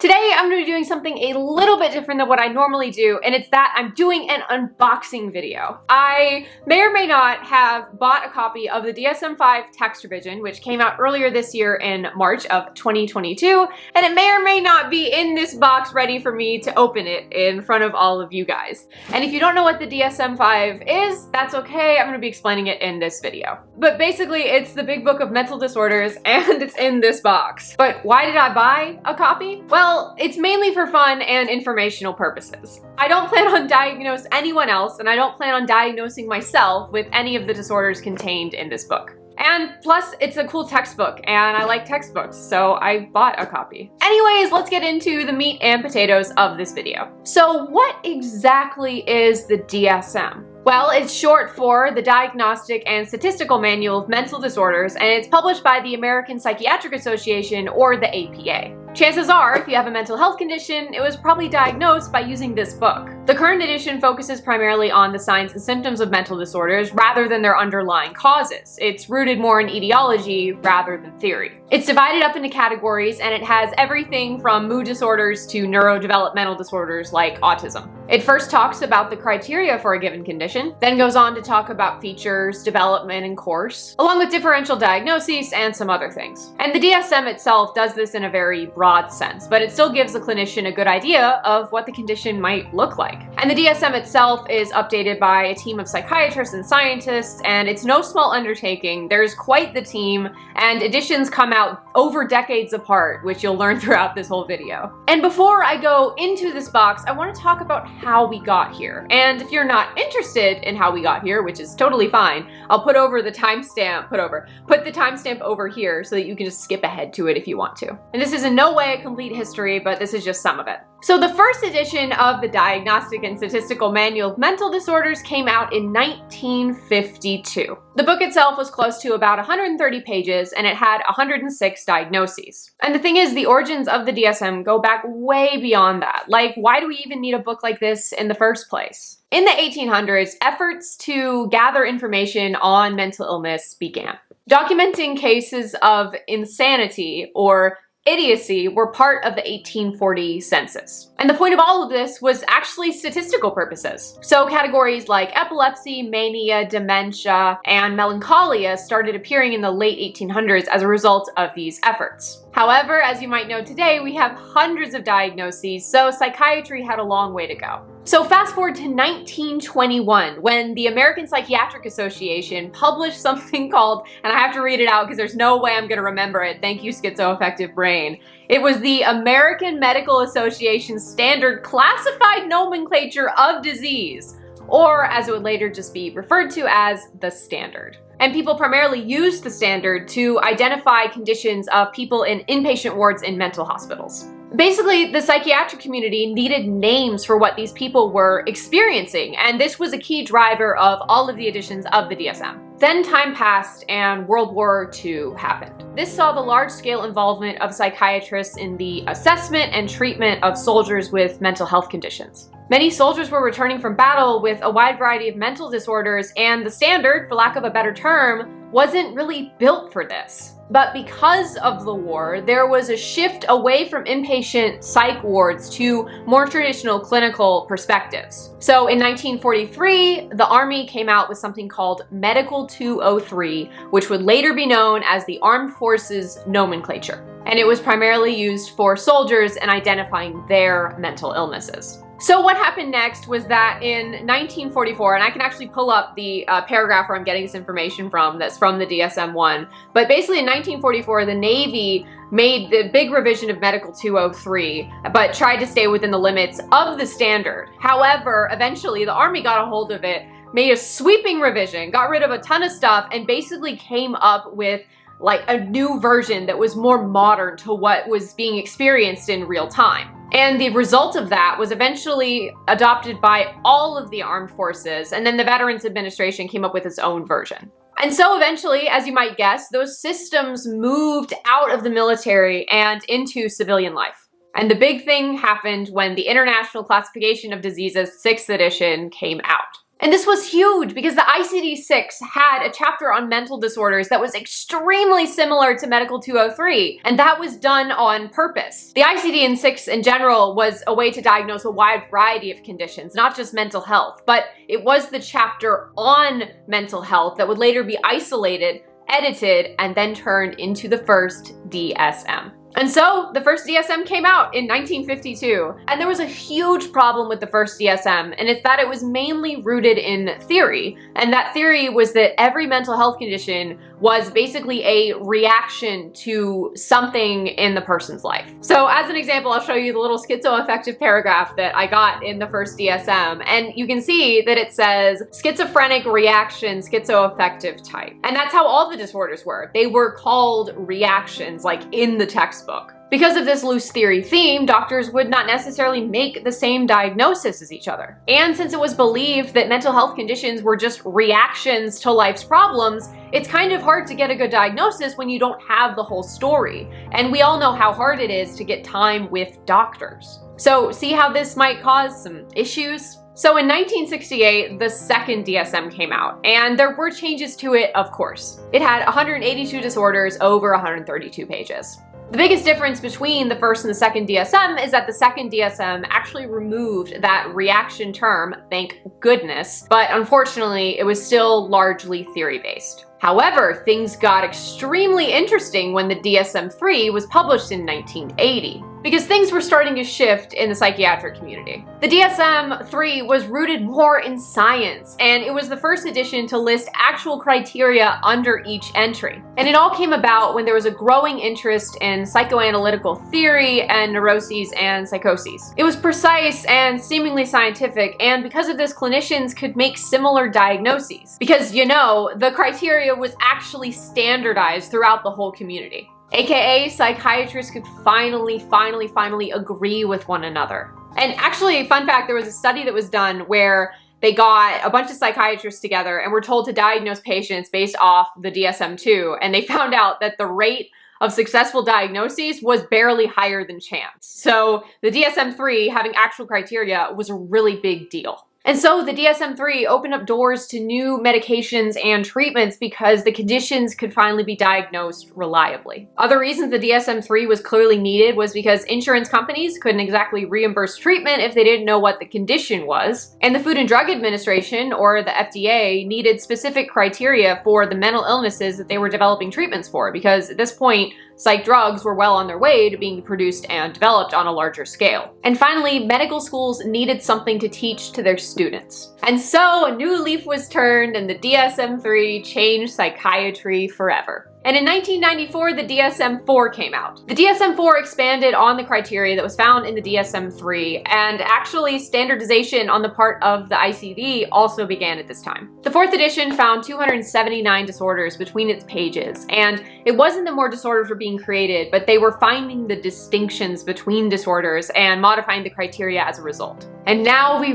Today, I'm going to be doing something a little bit different than what I normally do, and it's that I'm doing an unboxing video. I may or may not have bought a copy of the DSM-5 text revision, which came out earlier this year in March of 2022, and it may or may not be in this box ready for me to open it in front of all of you guys. And if you don't know what the DSM-5 is, that's okay, I'm going to be explaining it in this video. But basically, it's the big book of mental disorders, and it's in this box. But why did I buy a copy? Well, it's mainly for fun and informational purposes. I don't plan on diagnosing anyone else, and I don't plan on diagnosing myself with any of the disorders contained in this book. And plus, it's a cool textbook, and I like textbooks, so I bought a copy. Anyways, let's get into the meat and potatoes of this video. So what exactly is the DSM? Well, it's short for the Diagnostic and Statistical Manual of Mental Disorders, and it's published by the American Psychiatric Association, or the APA. Chances are, if you have a mental health condition, it was probably diagnosed by using this book. The current edition focuses primarily on the signs and symptoms of mental disorders rather than their underlying causes. It's rooted more in etiology rather than theory. It's divided up into categories, and it has everything from mood disorders to neurodevelopmental disorders like autism. It first talks about the criteria for a given condition, then goes on to talk about features, development, and course, along with differential diagnoses and some other things. And the DSM itself does this in a very broad sense, but it still gives the clinician a good idea of what the condition might look like. And the DSM itself is updated by a team of psychiatrists and scientists, and it's no small undertaking. There's quite the team, and editions come out over decades apart, which you'll learn throughout this whole video. And before I go into this box, I want to talk about how we got here. And if you're not interested in how we got here, which is totally fine, I'll put over the timestamp, put the timestamp over here so that you can just skip ahead to it if you want to. And this is in no way a complete history, but this is just some of it. So the first edition of the Diagnostic and Statistical Manual of Mental Disorders came out in 1952. The book itself was close to about 130 pages, and it had 106 diagnoses. And the thing is, the origins of the DSM go back way beyond that. Like, why do we even need a book like this in the first place? In the 1800s, efforts to gather information on mental illness began. Documenting cases of insanity or idiocy were part of the 1840 census. And the point of all of this was actually statistical purposes. So categories like epilepsy, mania, dementia, and melancholia started appearing in the late 1800s as a result of these efforts. However, as you might know today, we have hundreds of diagnoses, so psychiatry had a long way to go. So fast forward to 1921, when the American Psychiatric Association published something called, and I have to read it out because there's no way I'm going to remember it, thank you schizoaffective brain. It was the American Medical Association Standard Classified Nomenclature of Disease, or as it would later just be referred to as the Standard. And people primarily used the standard to identify conditions of people in inpatient wards in mental hospitals. Basically, the psychiatric community needed names for what these people were experiencing, and this was a key driver of all of the editions of the DSM. Then time passed and World War II happened. This saw the large-scale involvement of psychiatrists in the assessment and treatment of soldiers with mental health conditions. Many soldiers were returning from battle with a wide variety of mental disorders, and the standard, for lack of a better term, wasn't really built for this. But because of the war, there was a shift away from inpatient psych wards to more traditional clinical perspectives. So in 1943, the Army came out with something called Medical 203, which would later be known as the Armed Forces Nomenclature. And it was primarily used for soldiers and identifying their mental illnesses. So what happened next was that in 1944, and I can actually pull up the paragraph where I'm getting this information from, that's from the DSM-1, but basically in 1944, the Navy made the big revision of Medical 203, but tried to stay within the limits of the standard. However, eventually the Army got a hold of it, made a sweeping revision, got rid of a ton of stuff, and basically came up with like a new version that was more modern to what was being experienced in real time. And the result of that was eventually adopted by all of the armed forces, and then the Veterans Administration came up with its own version. And so eventually, as you might guess, those systems moved out of the military and into civilian life. And the big thing happened when the International Classification of Diseases 6th edition came out. And this was huge because the ICD-6 had a chapter on mental disorders that was extremely similar to Medical 203, and that was done on purpose. The ICD-6 in general was a way to diagnose a wide variety of conditions, not just mental health, but it was the chapter on mental health that would later be isolated, edited, and then turned into the first DSM. And so the first DSM came out in 1952, and there was a huge problem with the first DSM, and it's that it was mainly rooted in theory, and that theory was that every mental health condition was basically a reaction to something in the person's life. So as an example, I'll show you the little schizoaffective paragraph that I got in the first DSM, and you can see that it says schizophrenic reaction, schizoaffective type. And that's how all the disorders were. They were called reactions, like in the textbook. Because of this loose theory theme, doctors would not necessarily make the same diagnosis as each other. And since it was believed that mental health conditions were just reactions to life's problems, it's kind of hard to get a good diagnosis when you don't have the whole story. And we all know how hard it is to get time with doctors. So see how this might cause some issues? So in 1968, the second DSM came out, and there were changes to it, of course. It had 182 disorders over 132 pages. The biggest difference between the first and the second DSM is that the second DSM actually removed that reaction term, thank goodness, but unfortunately it was still largely theory-based. However, things got extremely interesting when the DSM-3 was published in 1980, because things were starting to shift in the psychiatric community. The DSM-3 was rooted more in science, and it was the first edition to list actual criteria under each entry. And it all came about when there was a growing interest in psychoanalytical theory and neuroses and psychoses. It was precise and seemingly scientific, and because of this, clinicians could make similar diagnoses. Because, you know, the criteria was actually standardized throughout the whole community. AKA, psychiatrists could finally agree with one another. And actually, fun fact, there was a study that was done where they got a bunch of psychiatrists together and were told to diagnose patients based off the DSM-2, and they found out that the rate of successful diagnoses was barely higher than chance. So the DSM-3 having actual criteria was a really big deal. And so the DSM-3 opened up doors to new medications and treatments because the conditions could finally be diagnosed reliably. Other reasons the DSM-3 was clearly needed was because insurance companies couldn't exactly reimburse treatment if they didn't know what the condition was. And the Food and Drug Administration, or the FDA, needed specific criteria for the mental illnesses that they were developing treatments for, because at this point, psych drugs were well on their way to being produced and developed on a larger scale. And finally, medical schools needed something to teach to their students. And so a new leaf was turned and the DSM-3 changed psychiatry forever. And in 1994, the DSM-4 came out. The DSM-4 expanded on the criteria that was found in the DSM-3, and actually standardization on the part of the ICD also began at this time. The fourth edition found 279 disorders between its pages, and it wasn't that more disorders were being created, but they were finding the distinctions between disorders and modifying the criteria as a result. And now we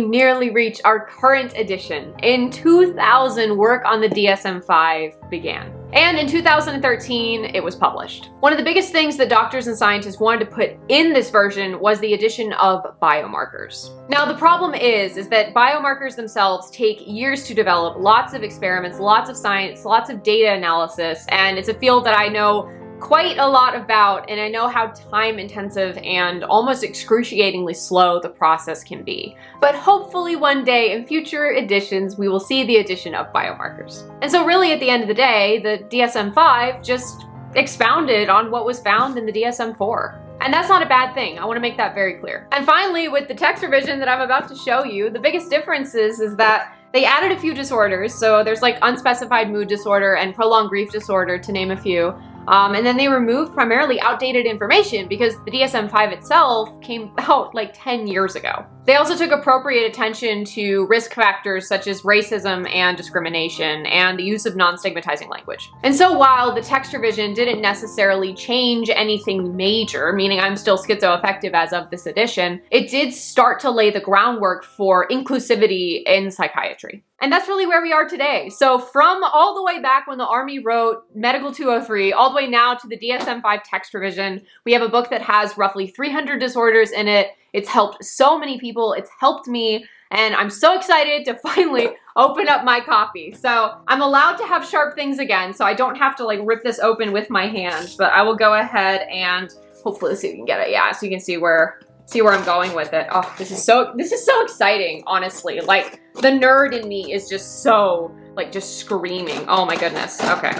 nearly reach our current edition. In 2000, work on the DSM-5 began. And in 2013, it was published. One of the biggest things that doctors and scientists wanted to put in this version was the addition of biomarkers. Now, the problem is that biomarkers themselves take years to develop, lots of experiments, lots of science, lots of data analysis, and it's a field that I know quite a lot about, and I know how time intensive and almost excruciatingly slow the process can be. But hopefully one day in future editions, we will see the addition of biomarkers. And so really at the end of the day, the DSM-5 just expounded on what was found in the DSM-4. And that's not a bad thing. I want to make that very clear. And finally, with the text revision that I'm about to show you, the biggest difference is that they added a few disorders. So there's like unspecified mood disorder and prolonged grief disorder, to name a few. And then they removed primarily outdated information because the DSM-5 itself came out like 10 years ago. They also took appropriate attention to risk factors such as racism and discrimination and the use of non-stigmatizing language. And so while the text revision didn't necessarily change anything major, meaning I'm still schizoaffective as of this edition, it did start to lay the groundwork for inclusivity in psychiatry. And that's really where we are today. So from all the way back when the Army wrote Medical 203, all the way now to the DSM-5 text revision, we have a book that has roughly 300 disorders in it. It's helped so many people. It's helped me. and I'm so excited to finally open up my copy. So I'm allowed to have sharp things again, so I don't have to like rip this open with my hands, but I will go ahead and hopefully see if we can get it. Yeah, so you can see where I'm going with it. Oh, this is so exciting, honestly. Like, the nerd in me is just so, like, just screaming. Oh my goodness. Okay.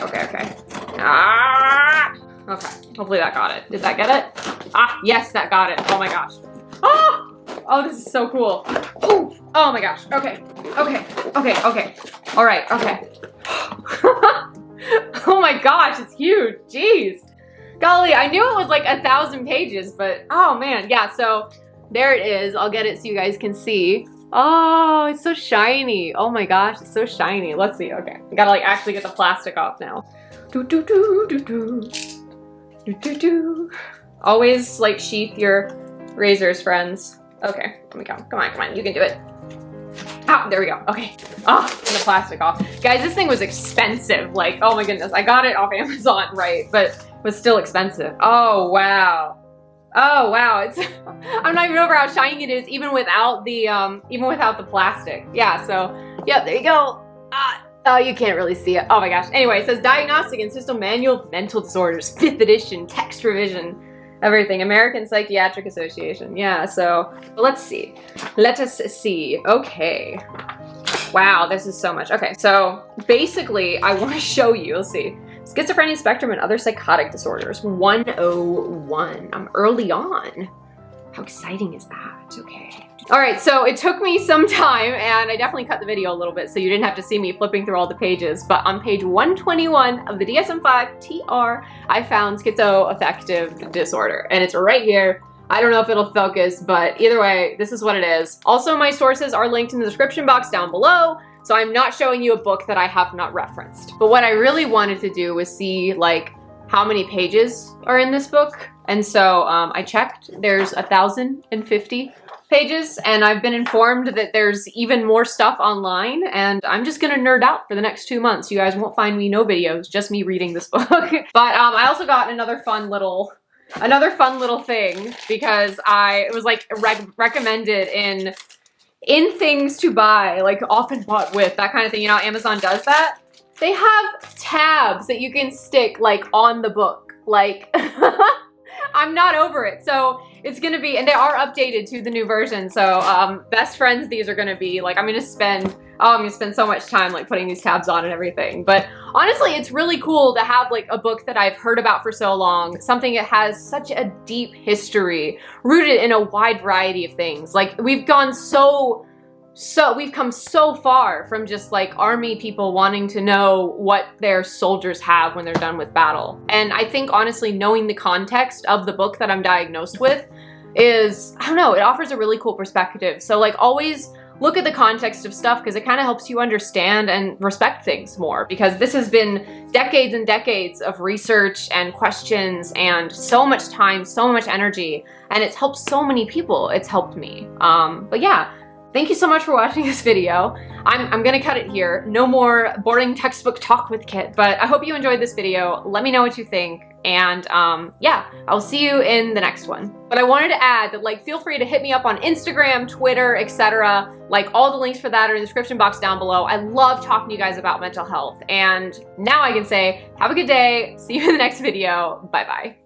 Ah! Okay, hopefully that got it. Did that get it? Ah, yes, that got it. Oh my gosh. Oh, this is so cool. Oh my gosh. Okay. All right, okay. Oh my gosh, it's huge. Jeez. Golly, I knew it was like 1,000 pages, but oh man, yeah, so there it is. I'll get it so you guys can see. Oh, it's so shiny. Oh my gosh, it's so shiny. Let's see, okay. I gotta like actually get the plastic off now. Always like sheath your razors, friends. Okay, let me go. Come on, you can do it. Ah, there we go. Okay. Oh, the plastic off. Guys, this thing was expensive. Like, oh my goodness. I got it off Amazon, right? But it was still expensive. Oh, wow. Oh, wow. It's, I'm not even over how shiny it is, even without the plastic. Yeah, so, yeah, there you go. Oh, you can't really see it. Oh my gosh. Anyway, it says Diagnostic and System Manual of Mental Disorders, 5th edition, text revision. Everything. American Psychiatric Association. Yeah, so let's see. Let us see. Okay. Wow, this is so much. Okay, so basically, I want to show you, let's see. Schizophrenia spectrum and other psychotic disorders. 101. I'm early on. How exciting is that? Okay. All right, so it took me some time, and I definitely cut the video a little bit so you didn't have to see me flipping through all the pages, but on page 121 of the DSM-5-TR, I found schizoaffective disorder, and it's right here. I don't know if it'll focus, but either way, this is what it is. Also, my sources are linked in the description box down below, so I'm not showing you a book that I have not referenced. But what I really wanted to do was see, like, how many pages are in this book, and so I checked. There's 1,050 pages, and I've been informed that there's even more stuff online, and I'm just gonna nerd out for the next 2 months. You guys won't find me no videos, just me reading this book. But I also got another fun little thing because it was like recommended in things to buy, like often bought with, that kind of thing. You know how Amazon does that? They have tabs that you can stick like on the book. Like, I'm not over it. So it's gonna be, and they are updated to the new version. So best friends, these are gonna be like, I'm gonna spend so much time like putting these tabs on and everything. But honestly, it's really cool to have like a book that I've heard about for so long, something that has such a deep history, rooted in a wide variety of things. Like, we've come so far from just like army people wanting to know what their soldiers have when they're done with battle. And I think honestly, knowing the context of the book that I'm diagnosed with is, I don't know, it offers a really cool perspective. So like, always look at the context of stuff, because it kind of helps you understand and respect things more, because this has been decades and decades of research and questions and so much time, so much energy, and it's helped so many people. It's helped me. But yeah, thank you so much for watching this video. I'm gonna cut it here. No more boring textbook talk with Kit, but I hope you enjoyed this video. Let me know what you think, and yeah, I'll see you in the next one. But I wanted to add that, like, feel free to hit me up on Instagram, Twitter, etc. Like, all the links for that are in the description box down below. I love talking to you guys about mental health, and now I can say, have a good day, see you in the next video, bye-bye.